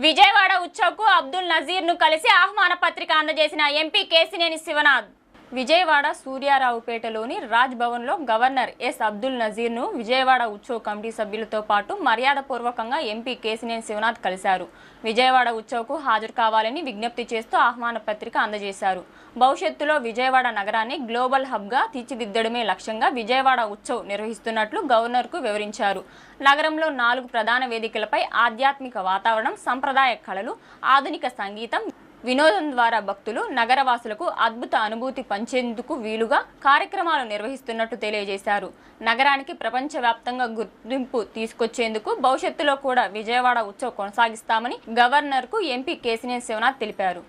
విజయవాడ ఉత్సవ్కు అబ్దుల్ నజీర్ను కలిసి ఆహ్వాన పత్రిక అందజేసిన ఎంపీ కేసినేని శివనాథ్. విజయవాడ సూర్యారావుపేటలోని రాజ్ భవన్లో గవర్నర్ ఎస్ అబ్దుల్ నజీర్ను విజయవాడ ఉత్సవ్ కమిటీ సభ్యులతో పాటు మర్యాదపూర్వకంగా ఎంపీ కేసినేని శివనాథ్ కలిశారు. విజయవాడ ఉత్సవ్కు హాజరు కావాలని విజ్ఞప్తి చేస్తూ ఆహ్వాన పత్రిక అందజేశారు. భవిష్యత్తులో విజయవాడ నగరాన్ని గ్లోబల్ హబ్గా తీర్చిదిద్దడమే లక్ష్యంగా విజయవాడ ఉత్సవ్ నిర్వహిస్తున్నట్లు గవర్నర్కు వివరించారు. నగరంలో 4 ప్రధాన వేదికలపై ఆధ్యాత్మిక వాతావరణం, సంప్రదాయ కళలు, ఆధునిక సంగీతం, వినోదం ద్వారా భక్తులు, నగరవాసులకు అద్భుత అనుభూతి పంచేందుకు వీలుగా కార్యక్రమాలు నిర్వహిస్తున్నట్టు తెలియజేశారు. నగరానికి ప్రపంచవ్యాప్తంగా గుర్తింపు తీసుకొచ్చేందుకు భవిష్యత్తులో కూడా విజయవాడ ఉత్సవ్ కొనసాగిస్తామని గవర్నర్కు ఎంపీ కేసినేని శివనాథ్ తెలిపారు.